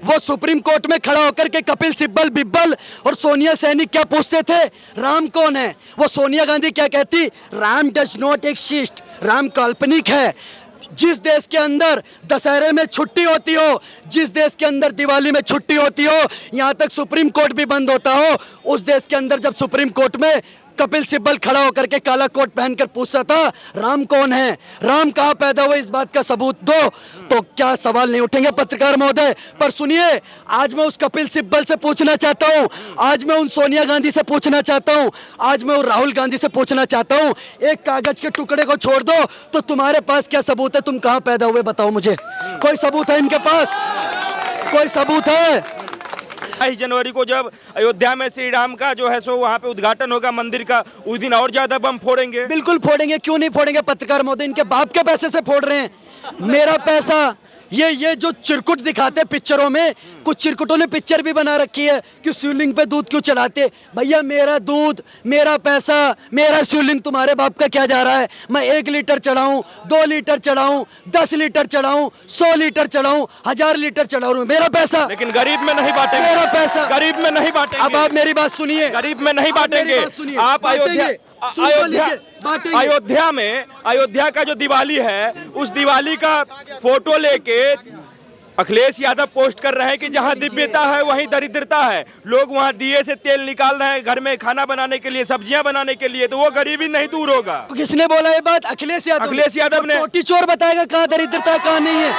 वो supreme court में खड़ा होकर के कपिल सिब्बल बिब्बल और सोनिया सैनी क्या पूछते थे, राम कौन है? वो सोनिया गांधी क्या कहती, Ram does not exist, Ram काल्पनिक है। जिस देश के अंदर दशहरे में छुट्टी होती हो, जिस देश के अंदर दिवाली में छुट्टी होती हो, यहाँ तक सुप्रीम कोर्ट भी बंद होता हो, उस देश के अंदर जब सुप्रीम कोर्ट में कपिल सिब्बल खड़ा होकर के काला कोट पहनकर पूछता था राम कौन है, राम कहाँ पैदा हुए, इस बात का सबूत दो, तो क्या सवाल नहीं उठेंगे पत्रकार महोदय? पर सुनिए, आज मैं उस कपिल सिब्बल से पूछना चाहता हूँ, आज मैं उन सोनिया गांधी से पूछना चाहता हूँ, आज मैं उन राहुल गांधी से पूछना चाहता हूँ, एक कागज के टुकड़े को छोड़ दो तो तुम्हारे पास क्या सबूत है, तुम कहाँ पैदा हुए बताओ मुझे? कोई सबूत है इनके पास? कोई सबूत है? 22 जनवरी को जब अयोध्या में श्री राम का जो है सो वहाँ पे उद्घाटन होगा मंदिर का, उस दिन और ज्यादा बम फोड़ेंगे। बिल्कुल फोड़ेंगे, क्यों नहीं फोड़ेंगे पत्रकार महोदय? इनके बाप के पैसे से फोड़ रहे हैं, मेरा पैसा। ये जो चिरकुट दिखाते पिक्चरों में, कुछ चिरकुटों ने पिक्चर भी बना रखी है कि शिवलिंग पे दूध क्यों चढ़ाते। भैया मेरा दूध, मेरा पैसा, मेरा शिवलिंग तुम्हारे बाप का क्या जा रहा है? मैं 1 लीटर चढ़ाऊं, 2 लीटर चढ़ाऊं, 10 लीटर चढ़ाऊं, 100 लीटर चढ़ाऊं, 1000 लीटर चढ़ाऊं, मेरा पैसा। लेकिन गरीब में नहीं बांटेंगे, मेरा पैसा गरीब में नहीं बांटेंगे। अब आप मेरी बात सुनिए, गरीब में नहीं बांटेंगे। आप अयोध्या का जो दिवाली है, उस दिवाली का फोटो लेके अखिलेश यादव पोस्ट कर रहे हैं कि जहां दिव्यता है वहीं दरिद्रता है। लोग वहां दिए से तेल निकाल रहे हैं घर में खाना बनाने के लिए, सब्जियां बनाने के लिए, तो वो गरीबी नहीं दूर होगा। तो किसने बोला ये बात? अखिलेश यादव ने। टोटी चोर बताएगा कहाँ दरिद्रता कहाँ नहीं है?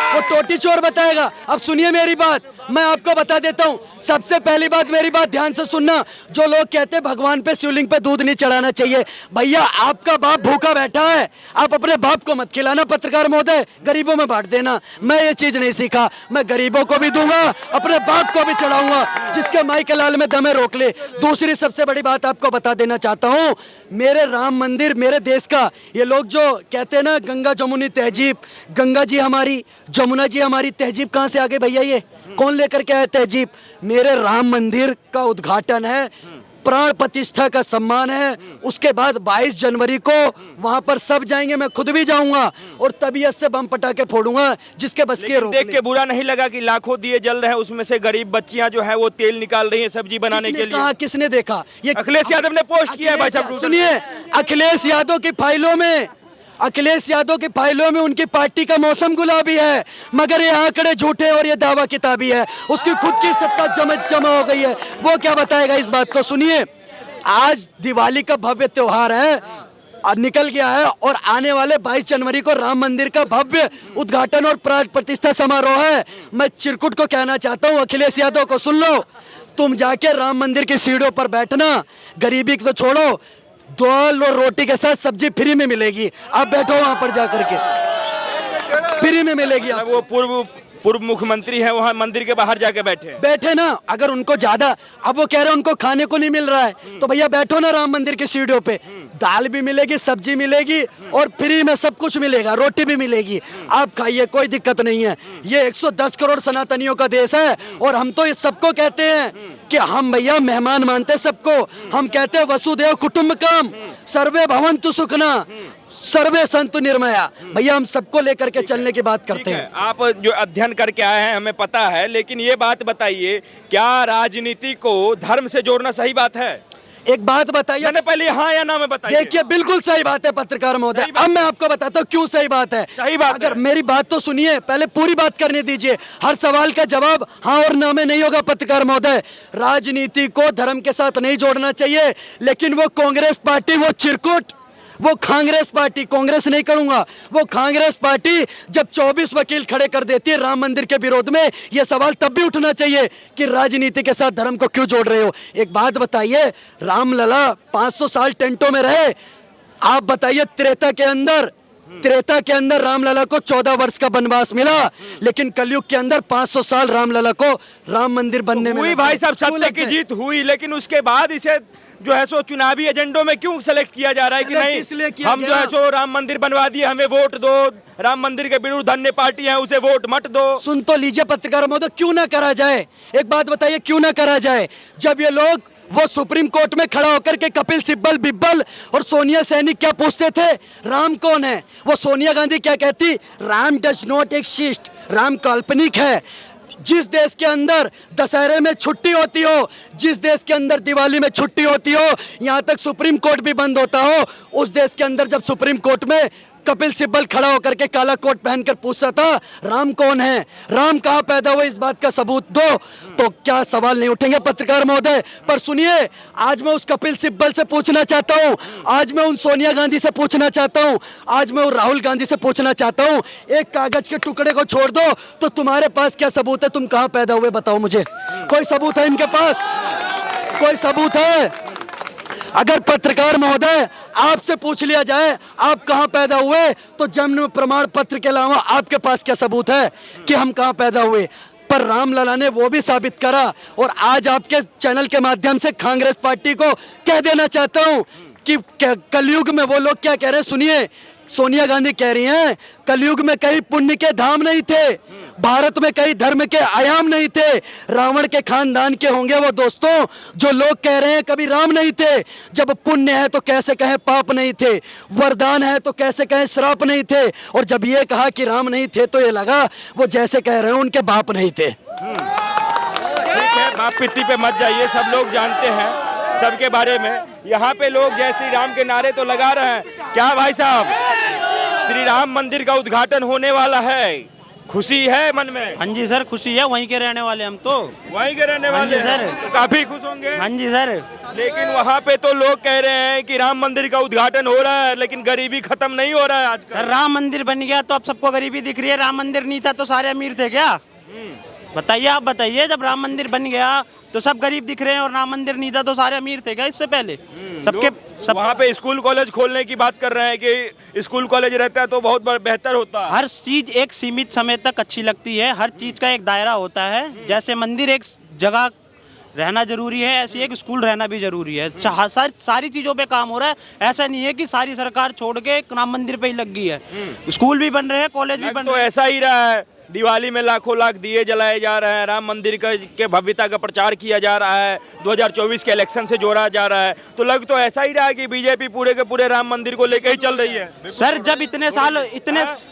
वो टोटी चोर बताएगा। अब सुनिए मेरी बात, मैं आपको बता देता हूँ। सबसे पहली बात, मेरी बात ध्यान से सुनना। जो लोग कहते हैं भगवान पे शिवलिंग पे दूध नहीं चढ़ाना चाहिए, भैया आपका बाप भूखा बैठा है, आप अपने बाप को मत खिलाना पत्रकार महोदय, गरीबों में बांट देना। मैं ये चीज नहीं सीखा, मैं गरीबों को भी दूंगा, अपने बाप को भी चढ़ाऊंगा, जिसके माई के लाल में दमे रोक ले। दूसरी सबसे बड़ी बात आपको बता देना चाहता हूँ, मेरे राम मंदिर मेरे देश का, ये लोग जो कहते हैं ना गंगा जमुनी तहजीब, गंगा जी हमारी, जमुना जी हमारी, तहजीब कहाँ से आ गई भैया? ये कौन लेकर के आया तहजीब? मेरे राम मंदिर का उद्घाटन है, प्राण प्रतिष्ठा का सम्मान है, उसके बाद 22 जनवरी को वहां पर सब जाएंगे, मैं खुद भी जाऊंगा और तबीयत से बम पटाखे फोड़ूंगा, जिसके बस के। देख के बुरा नहीं लगा कि लाखों दिए जल रहे हैं, उसमें से गरीब बच्चियां जो है वो तेल निकाल रही हैं सब्जी बनाने के लिए? कहा, किसने देखा? ये अखिलेश यादव ने पोस्ट किया है भाई साहब। सुनिए, अखिलेश यादव की फाइलों में, अखिलेश यादव की फाइलों में उनकी पार्टी का मौसम गुलाबी है, मगर ये आंकड़े झूठे और ये दावा किताबी है। उसकी खुद की सत्ता जमा हो गई है, वो क्या बताएगा इस बात को? सुनिए, आज दिवाली का भव्य त्योहार है, निकल गया है, और आने वाले 22 जनवरी को राम मंदिर का भव्य उद्घाटन और प्राण प्रतिष्ठा समारोह है। मैं चिरकुट को कहना चाहता हूँ, अखिलेश यादव को सुन लो, तुम जाके राम मंदिर की सीढ़ियों पर बैठना, गरीबी को छोड़ो, दाल और रोटी के साथ सब्जी फ्री में मिलेगी, आप बैठो वहां पर जाकर के, फ्री में मिलेगी। आप वो पूर्व मुख्यमंत्री है, वहाँ मंदिर के बाहर जाके बैठे ना, अगर उनको ज्यादा, अब वो कह रहे हैं उनको खाने को नहीं मिल रहा है, तो भैया बैठो ना राम मंदिर की सीढ़ियों पे, दाल भी मिलेगी, सब्जी मिलेगी और फ्री में सब कुछ मिलेगा, रोटी भी मिलेगी, आप खाइए, कोई दिक्कत नहीं है। ये 110 करोड़ सनातनियों का देश है, और हम तो इस सबको कहते हैं कि हम भैया मेहमान मानते सबको, हम कहते हैं वसुदेव कुटुंबकम, सर्वे भवन्तु सुखिनः, सर्वे संतु निर्मया। भैया हम सबको लेकर के चलने की बात करते हैं। आप जो अध्ययन करके आए हैं हमें पता है, लेकिन ये बात बताइए, क्या राजनीति को धर्म से जोड़ना सही बात है? एक बात बताइए, मैंने पहले हाँ या ना में बताइए। देखिए बिल्कुल सही बात है पत्रकार महोदय, अब मैं आपको बताता हूँ क्यों सही बात है। सही बात अगर मेरी बात तो सुनिए, पहले पूरी बात करने दीजिए, हर सवाल का जवाब हाँ और ना में नहीं होगा पत्रकार महोदय। राजनीति को धर्म के साथ नहीं जोड़ना चाहिए, लेकिन वो कांग्रेस पार्टी, वो चिरकुट, वो कांग्रेस पार्टी, कांग्रेस नहीं करूंगा, वो कांग्रेस पार्टी जब 24 वकील खड़े कर देती है राम मंदिर के विरोध में, यह सवाल तब भी उठना चाहिए कि राजनीति के साथ धर्म को क्यों जोड़ रहे हो। एक बात बताइए, रामलला 500 साल टेंटों में रहे, आप बताइए त्रेता के अंदर रामलला को 14 वर्ष का वनवास मिला, लेकिन कलयुग के अंदर 500 साल रामलला को राम मंदिर बनने में हुई। भाई साहब सत्य की जीत हुई, लेकिन उसके बाद इसे जो है सो चुनावी एजेंडों में क्यों सेलेक्ट किया जा रहा है कि नहीं हम जो है सो राम मंदिर बनवा दिए, हमें वोट दो, राम मंदिर के विरुद्ध अन्य पार्टी है उसे वोट मत दो। सुन तो लीजिए पत्रकार महोदय, क्यों ना करा जाए, एक बात बताइए क्यों ना करा जाए? जब ये लोग वो सुप्रीम कोर्ट में खड़ा होकर के कपिल सिब्बल बिब्बल और सोनिया सैनी क्या पूछते थे, राम कौन है? वो सोनिया गांधी क्या कहती, Ram does not exist, Ram काल्पनिक है। जिस देश के अंदर दशहरे में छुट्टी होती हो, जिस देश के अंदर दिवाली में छुट्टी होती हो, यहाँ तक सुप्रीम कोर्ट भी बंद होता हो, उस देश के अंदर जब सुप्रीम कोर्ट में कपिल सिब्बल खड़ा होकर के काला कोट पहनकर पूछता था राम कौन है, राम कहाँ पैदा हुए, इस बात का सबूत दो, तो क्या सवाल नहीं उठेंगे पत्रकार महोदय? पर सुनिए, आज मैं उस कपिल सिब्बल से पूछना चाहता हूँ, आज मैं उन सोनिया गांधी से पूछना चाहता हूँ, आज मैं उन राहुल गांधी से पूछना चाहता हूँ, एक कागज के टुकड़े को छोड़ दो तो तुम्हारे पास क्या सबूत है, तुम कहाँ पैदा हुए बताओ मुझे? कोई सबूत है इनके पास? कोई सबूत है? अगर पत्रकार महोदय आपसे पूछ लिया जाए आप कहां पैदा हुए, तो जन्म प्रमाण पत्र के अलावा आपके पास क्या सबूत है कि हम कहां पैदा हुए? पर रामलला ने वो भी साबित करा। और आज आपके चैनल के माध्यम से कांग्रेस पार्टी को कह देना चाहता हूं कि कलयुग में वो लोग क्या कह रहे हैं, सुनिए। सोनिया गांधी कह रही हैं कलयुग में कई पुण्य के धाम नहीं थे, भारत में कई धर्म के आयाम नहीं थे, रावण के खानदान के होंगे वो दोस्तों जो लोग कह रहे हैं कभी राम नहीं थे। जब पुण्य है तो कैसे कहें पाप नहीं थे, वरदान है तो कैसे कहें श्राप नहीं थे, और जब ये कहा कि राम नहीं थे तो ये लगा वो जैसे कह रहे हैं उनके बाप नहीं थे। ठीक है, बाप पित्ती पे मत जाइए, सब लोग जानते हैं सबके बारे में। यहाँ पे लोग जय श्री राम के नारे तो लगा रहे हैं। क्या भाई साहब, श्री राम मंदिर का उद्घाटन होने वाला है, खुशी है मन में? हाँ जी सर, खुशी है, वहीं के रहने वाले हम तो। वहीं के रहने वाले सर, तो काफी खुश होंगे। हाँ जी सर। लेकिन वहाँ पे तो लोग कह रहे हैं कि राम मंदिर का उद्घाटन हो रहा है लेकिन गरीबी खत्म नहीं हो रहा है आजकल। सर राम मंदिर बन गया तो अब सबको गरीबी दिख रही है, राम मंदिर नहीं था तो सारे अमीर थे क्या? बताइए, आप बताइए, जब राम मंदिर बन गया तो सब गरीब दिख रहे हैं और राम मंदिर नहीं था तो सारे अमीर थे क्या इससे पहले? सबके सब वहाँ पे स्कूल कॉलेज खोलने की बात कर रहे हैं कि स्कूल कॉलेज रहता है तो बहुत बेहतर होता है। हर चीज एक सीमित समय तक अच्छी लगती है, हर चीज का एक दायरा होता है। जैसे मंदिर एक जगह रहना जरूरी है, ऐसे एक स्कूल रहना भी जरूरी है। सारी चीजों पे काम हो रहा है, ऐसा नहीं है कि सारी सरकार छोड़ के राम मंदिर पे ही लग गई है। स्कूल भी बन रहे हैं, कॉलेज भी बन तो रहे हैं। ऐसा ही रहा है, दिवाली में लाखों लाख दिए जलाए जा रहे हैं, राम मंदिर के भव्यता का प्रचार किया जा रहा है, 2024 के इलेक्शन से जोड़ा जा रहा है, तो लग तो ऐसा ही रहा है कि बीजेपी पूरे के पूरे राम मंदिर को लेकर ही चल रही है। सर जब इतने साल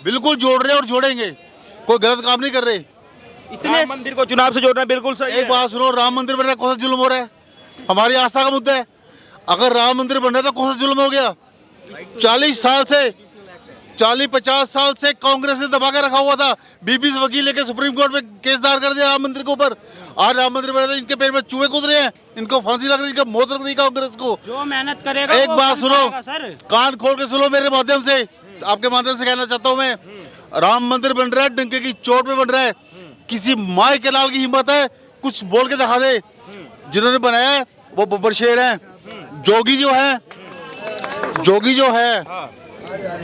बिल्कुल जोड़ रहे और जोड़ेंगे, कोई गलत काम नहीं कर रहे। राम मंदिर को चुनाव से जोड़ना बिल्कुल सही है। एक बात सुनो, राम मंदिर बन रहा है, कौन सा जुल्म हो रहा है? हमारी आस्था का मुद्दा है। अगर राम मंदिर बन रहा है तो कौन सा जुल्म हो गया? 40-50 साल से कांग्रेस ने दबा के रखा हुआ था, 20 वकील लेके सुप्रीम कोर्ट में केस दायर कर दिया राम मंदिर के ऊपर। आज राम मंदिर बना, इनके पेट में चूहे कूद रहे हैं, इनको फांसी लग रही है, इनको मौत लग रही है कांग्रेस को। जो मेहनत करेगा एक बात सुनो, सर कान खोल के सुनो मेरे माध्यम से, आपके माध्यम से कहना चाहता हूँ मैं, राम मंदिर बन रहा है, डंके की चोट पे बन रहा है। किसी माई के लाल की हिम्मत है कुछ बोल के दिखा दे। जिन्होंने बनाया है वो बब्बर शेर है। जोगी जो है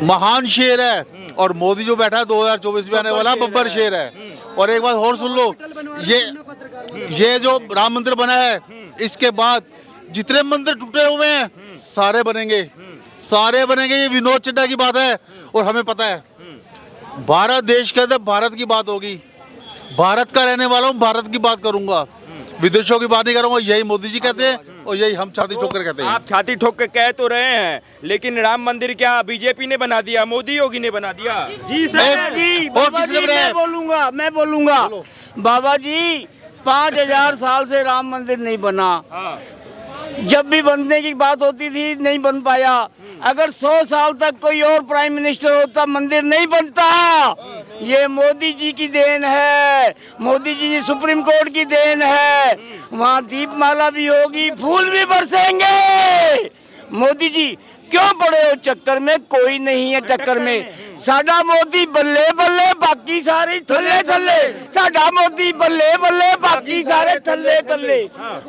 महान शेर है, और मोदी जो बैठा है 2024 में आने वाला बब्बर शेर है। और एक बात और सुन लो, ये जो राम मंदिर बना है, इसके बाद जितने मंदिर टूटे हुए हैं सारे बनेंगे। ये विनोद चड्डा की बात है, और हमें पता है भारत देश के अंदर भारत की बात होगी। भारत का रहने वाला हूँ, भारत की बात करूंगा, विदेशों की बात नहीं करूंगा। यही मोदी जी कहते हैं और यही हम छाती ठोक कर कहते हैं। आप छाती ठोक के कह तो रहे हैं, लेकिन राम मंदिर क्या बीजेपी ने बना दिया, मोदी योगी ने बना दिया? जी सर जी, और बाबा किसने जी, बनाया? मैं बोलूंगा बाबा जी, 5000 साल से राम मंदिर नहीं बना। जब भी बनने की बात होती थी नहीं बन पाया। अगर 100 साल तक कोई और प्राइम मिनिस्टर होता मंदिर नहीं बनता। ये मोदी जी की देन है, मोदी जी की सुप्रीम कोर्ट की देन है। वहाँ दीपमाला भी होगी, फूल भी बरसेंगे। मोदी जी क्यों पड़े हो चक्कर में? कोई नहीं है चक्कर में। साडा मोदी बल्ले बल्ले, बाकी सारे थल्ले थल्ले। साडा मोदी बल्ले बल्ले, बाकी सारे थल्ले थल्ले।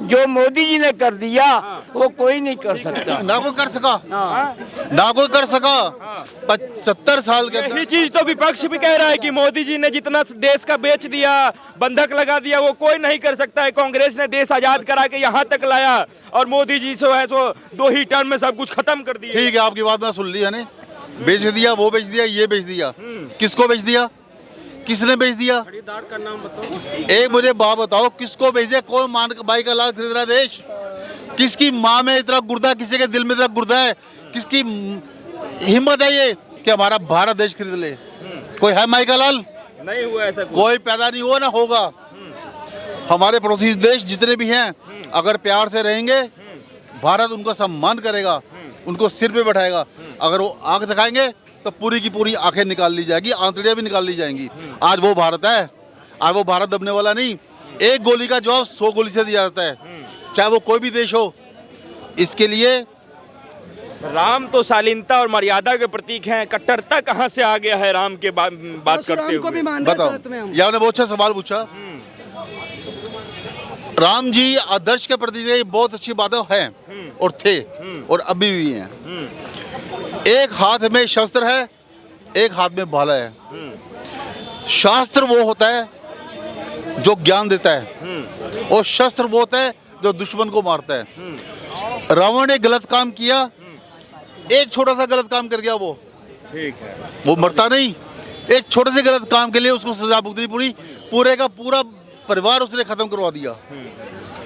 जो मोदी जी ने कर दिया वो कोई नहीं कर सकता। ना कोई कर सका 70 साल के यही चीज तो विपक्ष भी कह रहा है कि मोदी जी ने जितना देश का बेच दिया, बंधक लगा दिया, वो कोई नहीं कर सकता है। कांग्रेस ने देश आजाद करा के यहाँ तक लाया, और मोदी जी सो है सो 2 ही टर्म में सब कुछ खत्म कर दिया। ठीक है, आपकी बात मैं सुन ली है ने, बेच दिया, वो बेच दिया, ये बेच दिया। किसको बेच दिया? किसने बेच दिया? खरीदार का नाम बताओ। एक मुझे बात बताओ, किसको बेच दिया? कौन मान भाई का लाल खरीद रहा है देश? किसकी माँ में इतना गुर्दा, किसी के दिल में इतना गुर्दा है? किसकी हिम्मत है ये कि हमारा भारत देश खरीद ले? कोई है माई का लाल? नहीं हुआ ऐसा कुछ। कोई पैदा नहीं हुआ ना होगा। हमारे पड़ोसी देश जितने भी हैं अगर प्यार से रहेंगे, भारत उनका सम्मान करेगा, उनको सिर पे बैठाएगा। अगर वो आंख दिखाएंगे तो पूरी की पूरी आंखें निकाल ली जाएगी, आंतड़ियां भी निकाल ली जाएंगी। आज वो भारत है, आज वो भारत दबने वाला नहीं। एक गोली का जवाब 100 गोली से दिया जाता है, चाहे वो कोई भी देश हो। इसके लिए राम तो शालीनता और मर्यादा के प्रतीक हैं, कट्टरता कहाँ से आ गया है राम के बात करते को भी हुए? मान रहे हैं बताओ, साथ में हम। ये आपने बहुत अच्छा सवाल पूछा। राम जी आदर्श के प्रति ये बहुत अच्छी बातें हैं और थे और अभी भी हैं। एक हाथ में शस्त्र है, एक हाथ में भाला है। शास्त्र वो होता है जो ज्ञान देता है और शस्त्र वो होता है जो दुश्मन को मारता है। रावण ने गलत काम किया, एक छोटा सा गलत काम कर गया, वो ठीक है, वो मरता नहीं। एक छोटे से गलत काम के लिए उसको सजा भुगतनी पड़ी, पूरे का पूरा परिवार उसने खत्म करवा दिया।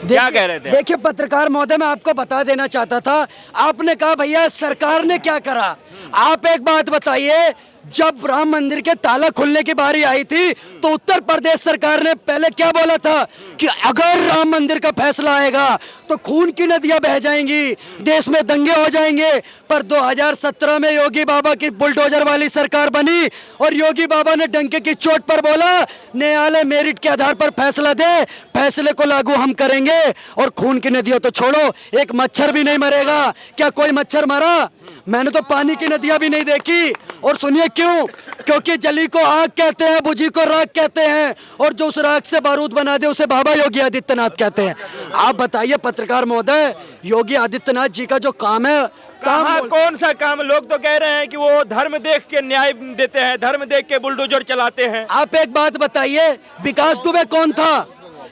क्या कह रहे थे? देखिए पत्रकार महोदय, मैं आपको बता देना चाहता था, आपने कहा भैया सरकार ने क्या करा। आप एक बात बताइए, जब राम मंदिर के ताला खुलने की बारी आई थी तो उत्तर प्रदेश सरकार ने पहले क्या बोला था कि अगर राम मंदिर का फैसला आएगा तो खून की नदियां बह जाएंगी, देश में दंगे हो जाएंगे। पर 2017 में योगी बाबा की बुलडोजर वाली सरकार बनी और योगी बाबा ने डंके की चोट पर बोला न्यायालय मेरिट के आधार पर फैसला दे, फैसले को लागू हम करेंगे। और खून की नदियां तो छोड़ो, एक मच्छर भी नहीं मरेगा। क्या कोई मच्छर मरा? मैंने तो पानी की नदियां भी नहीं देखी। और सुनिए क्यों? क्योंकि जली को आग कहते हैं, बुझी को राख कहते हैं, और जो उस राख से बारूद बना दे उसे बाबा योगी आदित्यनाथ कहते हैं। आप बताइए पत्रकार महोदय, योगी आदित्यनाथ जी का जो काम है, कहाँ कौन सा काम? लोग तो कह रहे हैं कि वो धर्म देख के न्याय देते हैं, धर्म देख के बुलडोजर चलाते हैं। आप एक बात बताइए, विकास दुबे कौन था?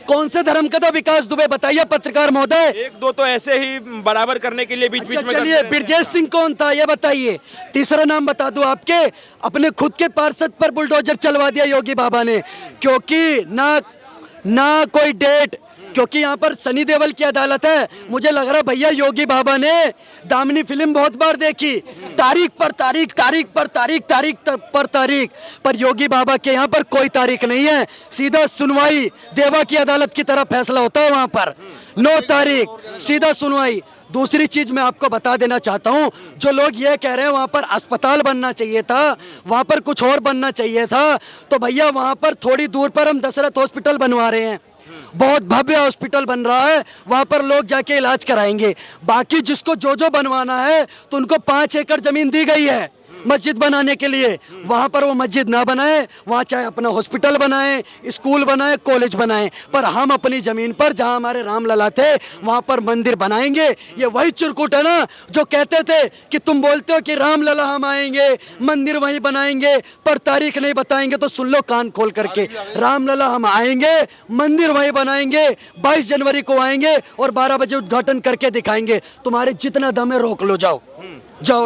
कौन से धर्म का था विकास दुबे? बताइए पत्रकार महोदय। एक दो तो ऐसे ही बराबर करने के लिए बीच बीच में चलिए, करते ब्रजेश सिंह कौन था ये बताइए। तीसरा नाम बता दूं आपके, अपने खुद के पार्षद पर बुलडोजर चलवा दिया योगी बाबा ने, क्योंकि ना कोई डेट, क्योंकि यहाँ पर सनी देओल की अदालत है। मुझे लग रहा भैया योगी बाबा ने दामिनी फिल्म बहुत बार देखी, तारीख पर तारीख, तारीख पर तारीख, तारीख पर तारीख, पर योगी बाबा के यहाँ पर कोई तारीख नहीं है। सीधा सुनवाई, देवा की अदालत की तरह फैसला होता है वहाँ पर, 9 तारीख सीधा सुनवाई। दूसरी चीज मैं आपको बता देना चाहता हूँ, जो लोग ये कह रहे हैं वहाँ पर अस्पताल बनना चाहिए था, वहाँ पर कुछ और बनना चाहिए था, तो भैया वहाँ पर थोड़ी दूर पर हम दशरथ हॉस्पिटल बनवा रहे हैं, बहुत भव्य हॉस्पिटल बन रहा है, वहां पर लोग जाके इलाज कराएंगे। बाकी जिसको जो बनवाना है तो उनको 5 एकड़ जमीन दी गई है मस्जिद बनाने के लिए, वहां पर वो मस्जिद ना बनाए, वहां चाहे अपना हॉस्पिटल बनाए, स्कूल बनाए, कॉलेज बनाए, पर हम अपनी जमीन पर जहां हमारे रामलला थे वहां पर मंदिर बनाएंगे। ये वही चिरकुट है ना जो कहते थे कि तुम बोलते हो कि रामलला हम आएंगे, मंदिर वहीं बनाएंगे, पर तारीख नहीं बताएंगे। तो सुन लो कान खोल करके, रामलला हम आएंगे, मंदिर वहीं बनाएंगे, 22 जनवरी को आएंगे और 12 बजे उद्घाटन करके दिखाएंगे। तुम्हारे जितना दम है रोक लो, जाओ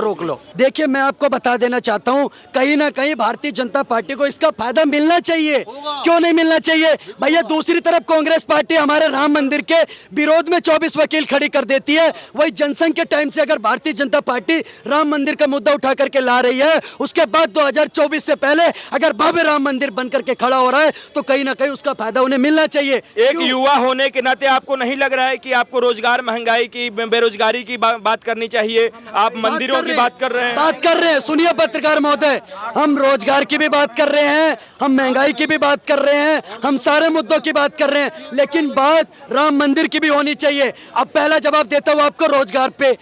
रोक लो। देखिए मैं आपको बता देना चाहता हूँ, कहीं ना कहीं भारतीय जनता पार्टी को इसका फायदा मिलना चाहिए। क्यों नहीं मिलना चाहिए भैया? दूसरी तरफ कांग्रेस पार्टी हमारे राम मंदिर के विरोध में 24 वकील खड़ी कर देती है। वही जनसंघ के टाइम से अगर भारतीय जनता पार्टी राम मंदिर का मुद्दा उठा करके ला रही है, उसके बाद 2024 से पहले अगर भव्य राम मंदिर बन करके खड़ा हो रहा है, तो कहीं ना कहीं उसका फायदा उन्हें मिलना चाहिए। एक युवा होने के नाते आपको नहीं लग रहा है कि आपको रोजगार, महंगाई की, बेरोजगारी की बात करनी चाहिए? आप मंदिरों की बात कर रहे हैं। सुनिए पत्रकार महोदय, हम रोजगार की भी बात कर रहे हैं, हम महंगाई की भी बात कर रहे हैं, हम सारे मुद्दों की बात कर रहे हैं, लेकिन बात राम मंदिर की भी होनी चाहिए। अब पहला जवाब देता हूँ आपको रोजगार पे।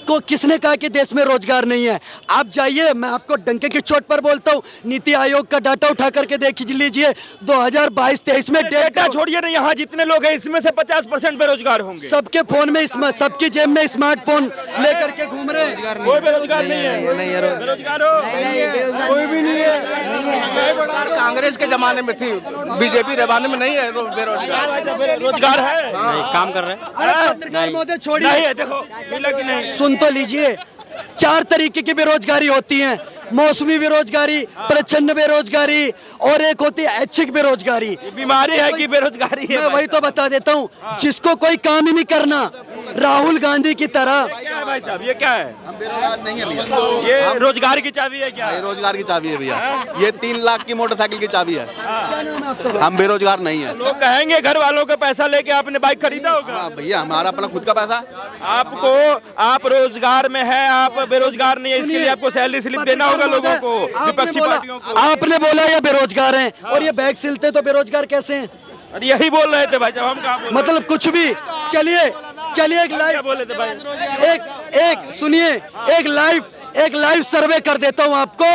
को किसने कहा कि देश में रोजगार नहीं है? आप जाइए, मैं आपको डंके की चोट पर बोलता हूँ, नीति आयोग का डाटा उठा करके देख लीजिए, 2022-23 में डेटा छोड़िए ना, यहाँ जितने लोग हैं इसमें से 50% बेरोजगार होंगे। सबके फोन में, सबकी जेब में स्मार्टफोन लेकर के घूम रहे हैं। कोई बेरोजगार नहीं है। बेरोजगार हो कोई भी नहीं है। कांग्रेस के जमाने में थी, बीजेपी जमाने में नहीं है बेरोजगार। रोजगार है, काम कर रहे हैं। पत्रकार महोदय छोड़िए, नहीं है, देखो मिला कि नहीं? सुन तो लीजिए, 4 तरीके की बेरोजगारी होती है, मौसमी बेरोजगारी, प्रचंड बेरोजगारी, और एक होती है ऐच्छिक बेरोजगारी। बीमारी है कि बेरोजगारी है? मैं वही तो बता देता हूँ, जिसको कोई काम ही नहीं करना, राहुल गांधी की तरह भाई साहब, ये क्या है? हम बेरोजगार नहीं है भैया, ये रोजगार की चाबी है क्या? ये रोजगार की चाबी है भैया, ये 3 लाख की मोटरसाइकिल की चाबी है। हम बेरोजगार नहीं है। लोग कहेंगे घर वालों का पैसा लेके आपने बाइक खरीदा होगा। हाँ भैया, हमारा अपना खुद का पैसा। आपको, आप रोजगार में है, आप बेरोजगार नहीं है, इसके लिए आपको सैलरी स्लिप देना होगा लोगों को, विपक्षी पार्टियों को। आपने बोला ये बेरोजगार हैं और ये बैग सिलते तो बेरोजगार कैसे हैं? अरे यही बोल रहे थे भाई साहब, हम कहाँ बोल रहे मतलब कुछ भी। चलिए चलिए एक थे? लाइव क्या बोले थे भाई? एक सुनिए, एक लाइव सर्वे कर देता हूं आपको,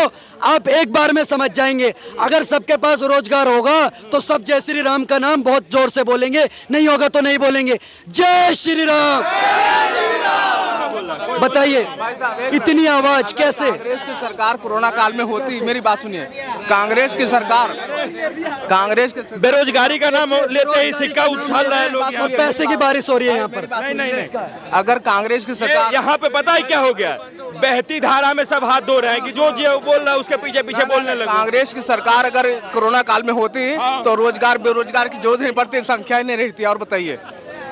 आप एक बार में समझ जाएंगे। अगर सबके पास रोजगार होगा तो सब जय श्री राम का नाम बहुत जोर से बोलेंगे, नहीं होगा तो नहीं बोलेंगे। जय श्री राम। बताइए इतनी आवाज कैसे? कांग्रेस की सरकार कोरोना काल में होती, मेरी बात सुनिए, कांग्रेस की सरकार बेरोजगारी का नाम लेते ही सिक्का उछाल रहे हैं लोग यहाँ पे। पैसे की बारिश हो रही है यहाँ पर। नहीं, अगर कांग्रेस की सरकार यहाँ पे पता है क्या हो गया? बहती धारा में सब हाथ धो रहे हैं कि जो बोल रहा है उसके पीछे पीछे बोलने लगे। कांग्रेस की सरकार अगर कोरोना काल में होती तो रोजगार बेरोजगार की जरूरत नहीं पड़ती, संख्या ही नहीं रहती। और बताइए,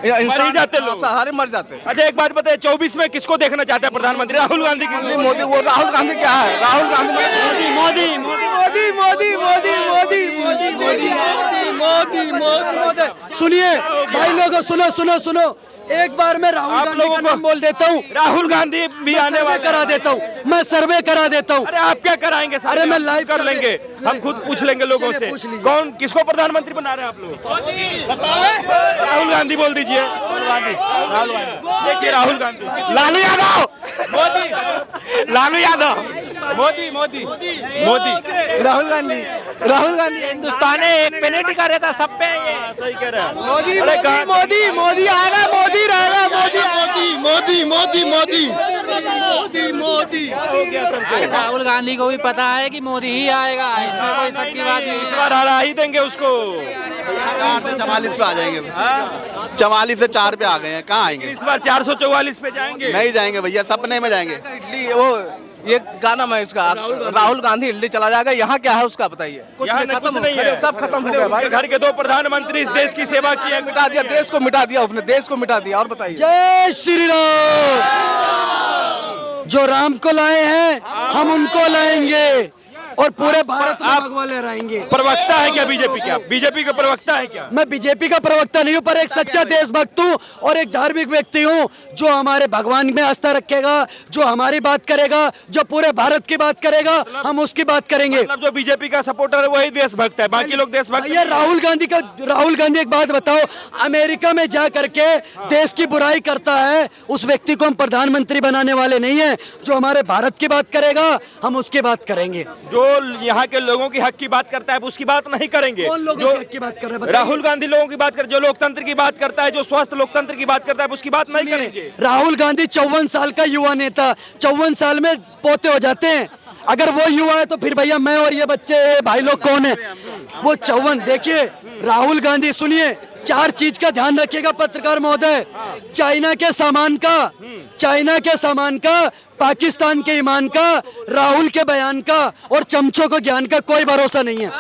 मर ही जाते लोग, सारे मर जाते। अच्छा एक बात बताइए, 24 में किसको देखना चाहते हैं प्रधानमंत्री? राहुल गांधी की? मोदी, वो राहुल गांधी क्या है? राहुल गांधी मोदी मोदी मोदी मोदी मोदी मोदी मोदी मोदी मोदी मोदी। सुनिए भाई लोगों, सुनो सुनो सुनो, एक बार मैं राहुल आप गांधी लोगों का को नाम बोल देता हूँ, राहुल गांधी भी आने सर्वे वाले करा देता हूँ, मैं सर्वे करा देता हूँ। अरे आप क्या कराएंगे? अरे मैं लाइव कर लेंगे, हम खुद पूछ लेंगे लोगों चलिए, से। पूछ लीजिए। कौन किसको प्रधानमंत्री बना रहे हैं आप लोग? राहुल गांधी बोल दीजिए। देखिए राहुल गांधी, लालू यादव, मोदी, लालू यादव, मोदी मोदी मोदी, राहुल गांधी, राहुल गांधी हिंदुस्तान एक पेनेट का रहता सब पे। सही कह रहे हैं। मोदी अरे मोदी मोदी मोदी आएगा, मोदी रहेगा, मोदी मोदी मोदी मोदी मोदी। राहुल गांधी को भी पता है कि मोदी ही आएगा, इसमें कोई शक की बात नहीं इस है। बार हरा ही देंगे उसको। 4 से 44 पे आ जाएंगे। 44 से 4 पे आ गए हैं, कहाँ आएंगे? इस बार 444 पे जाएंगे। नहीं जाएंगे भैया, सपने में जाएंगे। इडली, वो ये गाना मैं इसका राहुल गांधी इडली चला जाएगा। यहाँ क्या है उसका बताइए? यहाँ नहीं, कुछ खत्म नहीं हो- है, सब खत्म हो गया भाई। घर के 2 प्रधानमंत्री इस देश की सेवा की है। मिटा दिया, देश को मिटा दिया उसने, देश को मिटा दिया। और बताइए, जय श्री राम। जो राम को लाए हैं हम उनको लाएंगे और पूरे भारत में भगवा लहराएंगे। प्रवक्ता है क्या बीजेपी? क्या बीजेपी का प्रवक्ता है क्या? मैं बीजेपी का प्रवक्ता नहीं हूँ, पर एक सच्चा देशभक्त हूँ और एक धार्मिक व्यक्ति हूँ जो हमारे भगवान में आस्था रखेगा, जो हमारी बात करेगा, जो पूरे भारत की बात करेगा, हम उसकी बात करेंगे। मतलब जो बीजेपी का सपोर्टर है वही देशभक्त है, बाकी लोग देशभक्त ये राहुल गांधी एक बात बताओ, अमेरिका में जा करके देश की बुराई करता है, उस व्यक्ति को हम प्रधानमंत्री बनाने वाले नहीं है। जो हमारे भारत की बात करेगा हम उसकी बात करेंगे। जो यहाँ के लोगों की हक की बात करता है उसकी बात नहीं करेंगे। कौन लोगों जो की हक की बात कर रहे हैं बताइए? राहुल गांधी लोगों की बात कर, जो लोकतंत्र की बात करता है, जो स्वस्थ लोकतंत्र की बात करता है उसकी बात नहीं करेंगे। राहुल गांधी 54 साल का युवा नेता, 54 साल में पोते हो जाते हैं। अगर वो युवा है तो फिर भैया मैं और ये बच्चे भाई लोग कौन है? वो 54। देखिए राहुल गांधी, सुनिए, 4 चीज का ध्यान रखिएगा पत्रकार महोदय। चाइना के सामान का, पाकिस्तान के ईमान का, राहुल के बयान का और चमचों को ज्ञान का कोई भरोसा नहीं है,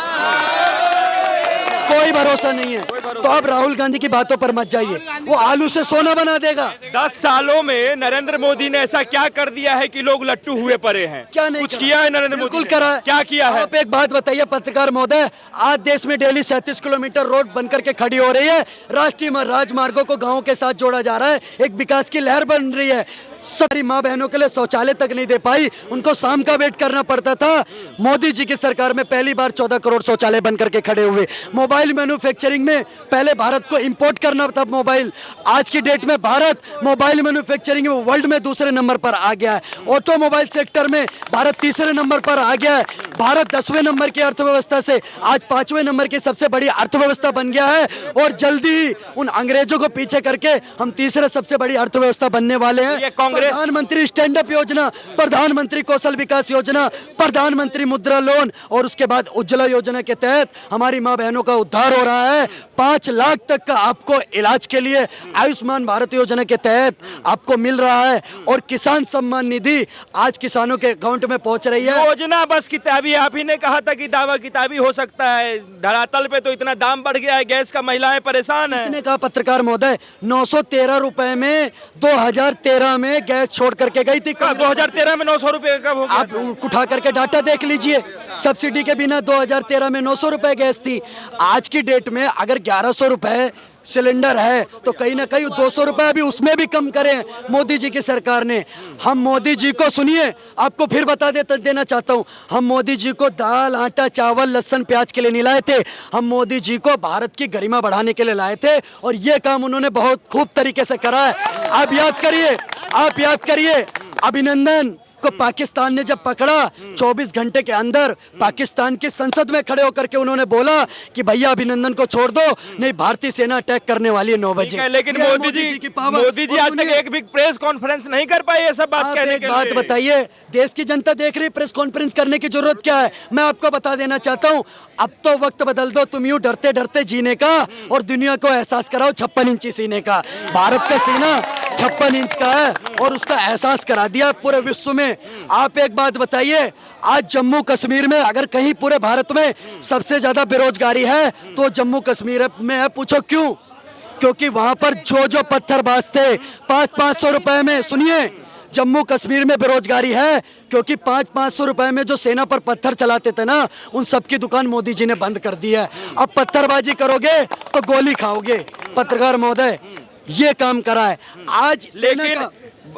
कोई भरोसा नहीं है। तो अब राहुल गांधी की बातों पर मत जाइए, वो आलू से सोना बना देगा। 10 सालों में नरेंद्र मोदी ने ऐसा क्या कर दिया है कि लोग लट्टू हुए पड़े हैं? क्या नहीं कुछ करा? किया है नरेंद्र मोदी बिल्कुल ने? करा है। क्या किया है? आप एक बात बताइए पत्रकार महोदय, आज देश में डेली 37 किलोमीटर रोड बनकर के खड़ी हो रही है, राष्ट्रीय राजमार्गों को गांवों के साथ जोड़ा जा रहा है, एक विकास की लहर बन रही है। सारी माँ बहनों के लिए शौचालय तक नहीं दे पाई, उनको शाम का वेट करना पड़ता था। मोदी जी की सरकार में पहली बार 14 करोड़ शौचालय बनकर के खड़े हुए। मोबाइल मैन्युफैक्चरिंग में पहले भारत को इंपोर्ट करना था मोबाइल, आज की डेट में भारत मोबाइल मैन्युफैक्चरिंग में वर्ल्ड में दूसरे नंबर पर आ गया है। ऑटोमोबाइल सेक्टर में भारत तीसरे नंबर पर आ गया है। भारत 10वें नंबर की अर्थव्यवस्था से आज 5वें नंबर की सबसे बड़ी अर्थव्यवस्था बन गया है और जल्दी ही उन अंग्रेजों को पीछे करके हम तीसरे सबसे बड़ी अर्थव्यवस्था बनने वाले हैं। प्रधानमंत्री स्टैंड अप योजना, प्रधानमंत्री कौशल विकास योजना, प्रधानमंत्री मुद्रा लोन और उसके बाद उज्ज्वला योजना के तहत हमारी माँ बहनों का उद्धार हो रहा है। 5 लाख तक का आपको इलाज के लिए आयुष्मान भारत योजना के तहत आपको मिल रहा है। और किसान सम्मान निधि आज किसानों के अकाउंट में पहुंच रही है। योजना बस किताबी, आप ही ने कहा था कि दावा किताबी हो सकता है, धरातल पे तो इतना दाम बढ़ गया है गैस का, महिलाएं परेशान हैं। किसने कहा पत्रकार महोदय? 913 रुपए में 2013 में गैस छोड़ करके गई थी। 2013 में 900 रुपए कब हो गया? आप उठा करके डाटा देख लीजिए, सब्सिडी के बिना 2013 में 900 रुपए गैस थी। आज की डेट में अगर 1100 रुपए सिलेंडर है तो कहीं ना कहीं 200 रुपए अभी उसमें भी कम करें मोदी जी की सरकार ने। हम मोदी जी को सुनिए, आपको फिर देना चाहता हूं, हम मोदी जी को दाल, आटा, चावल, लहसुन, प्याज के लिए नहीं लाए थे, हम मोदी जी को भारत की गरिमा बढ़ाने के लिए लाए थे। और ये काम उन्होंने बहुत खूब तरीके से करा है। आप याद करिए अभिनंदन को पाकिस्तान ने जब पकड़ा, 24 घंटे के अंदर पाकिस्तान की संसद में खड़े होकर के उन्होंने बोला कि भैया अभिनंदन को छोड़ दो, नहीं भारतीय सेना अटैक करने वाली है 9 बजे। लेकिन मोदी जी आज तक एक भी प्रेस कॉन्फ्रेंस नहीं कर पाए ये सब बात कहने के लिए। बात बताइए, देश की जनता देख रही, प्रेस कॉन्फ्रेंस करने की जरूरत क्या है? मैं आपको बता देना चाहता हूँ, अब तो वक्त बदल दो तुम यूं डरते डरते जीने का और दुनिया को एहसास कराओ 56 इंची सीने का। भारत का सीना 56 इंच का है और उसका एहसास करा दिया पूरे विश्व में। आप एक बात बताइए, आज जम्मू कश्मीर में अगर कहीं पूरे भारत में सबसे ज्यादा बेरोजगारी है तो जम्मू कश्मीर में है। पूछो क्यों? क्योंकि वहां पर जो पत्थरबाज थे 500 रुपए में, सुनिए, जम्मू कश्मीर में बेरोजगारी है क्योंकि 500 रुपए में जो सेना पर पत्थर चलाते थे ना, उन सब की दुकान मोदी जी ने बंद कर दी है। अब पत्थरबाजी करोगे तो गोली खाओगे। पत्रकार महोदय, ये काम करा है आज लेकिन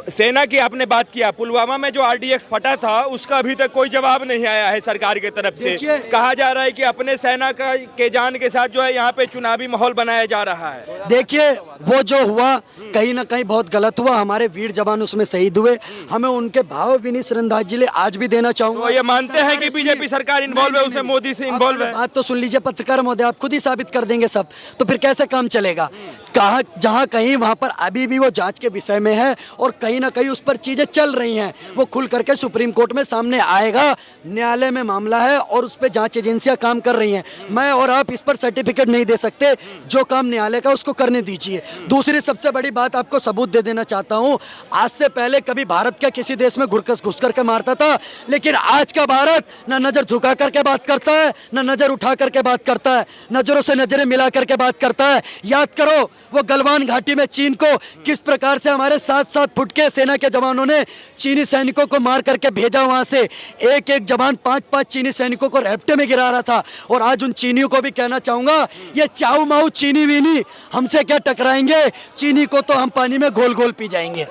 सेना की आपने बात किया, पुलवामा में जो RDX फटा था उसका अभी तक कोई जवाब नहीं आया है सरकार की तरफ से। कहा जा रहा है कि अपने सेना के जान के साथ जो है यहाँ पे चुनावी माहौल बनाया जा रहा है। देखिए, वो जो हुआ कहीं ना कहीं बहुत गलत हुआ। हमारे वीर जवान उसमें शहीद हुए, हमें उनके भावभीनी श्रद्धांजलि आज भी देना चाहूंगा। तो ये मानते हैं कि बीजेपी सरकार इन्वॉल्व है, उसमें मोदी से इन्वॉल्व है? बात तो सुन लीजिए पत्रकार महोदय, आप खुद ही साबित कर देंगे सब, तो फिर कैसे काम चलेगा? जहाँ कहीं वहां पर अभी भी वो जांच के विषय में है और कहीं ना कहीं उस पर चीजें चल रही हैं, वो खुल करके सुप्रीम कोर्ट में सामने आएगा। न्यायालय में मामला है और उस पर जांच एजेंसियां काम कर रही हैं। मैं और आप इस पर सर्टिफिकेट नहीं दे सकते, जो काम न्यायालय का उसको करने दीजिए। दूसरी सबसे बड़ी बात आपको सबूत दे देना चाहता हूं, आज से पहले कभी भारत का किसी देश में घुस करके मारता था, लेकिन आज का भारत न नजर झुका करके बात करता है, न नजर उठा करके बात करता है, नजरों से नजरें मिला करके बात करता है। याद करो वो गलवान घाटी में चीन को किस प्रकार से हमारे 7-7 फुट के सेना के जवानों ने चीनी सैनिकों को मार करके भेजा। वहां से एक जवान 5-5 चीनी सैनिकों को रैप्टे में गिरा रहा था। और आज उन चीनियों को भी कहना चाहूंगा, ये चाऊ माऊ चीनी वीनी हमसे क्या टकराएंगे? चीनी को तो हम पानी में घोल घोल पी जाएंगे,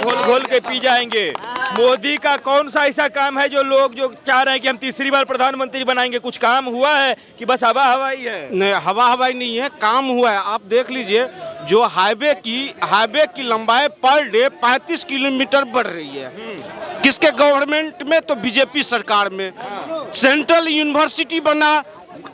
घोल के पी जाएंगे। मोदी का कौन सा ऐसा काम है जो लोग जो चाह रहे हैं कि हम तीसरी बार प्रधानमंत्री बनाएंगे? कुछ काम हुआ है कि बस हवा हवाई है? नहीं, हवा हवाई नहीं है, काम हुआ है। आप देख लीजिए, जो हाईवे की लंबाई पर डे 35 किलोमीटर बढ़ रही है। किसके गवर्नमेंट में? तो बीजेपी सरकार में। सेंट्रल यूनिवर्सिटी बना,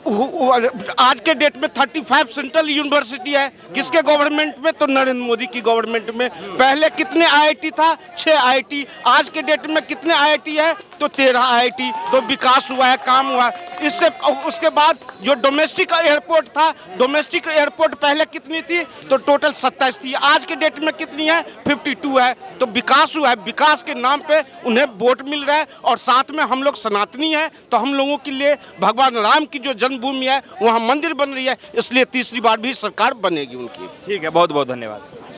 आज के डेट में 35 सेंट्रल यूनिवर्सिटी है। किसके गवर्नमेंट में? तो नरेंद्र मोदी की गवर्नमेंट में। पहले कितने IIT था? 6 IIT। आज के डेट में कितने IIT है? तो 13 IIT। तो विकास हुआ है, काम हुआ है। इससे उसके बाद जो डोमेस्टिक एयरपोर्ट था, डोमेस्टिक एयरपोर्ट पहले कितनी थी? तो टोटल 27 थी। आज के डेट में कितनी है? 52 है। तो विकास हुआ है। विकास के नाम पे उन्हें वोट मिल रहा है। और साथ में हम लोग सनातनी हैं, तो हम लोगों के लिए भगवान राम की जो जन्मभूमि है वहाँ मंदिर बन रही है, इसलिए तीसरी बार भी सरकार बनेगी उनकी। ठीक है, बहुत बहुत धन्यवाद।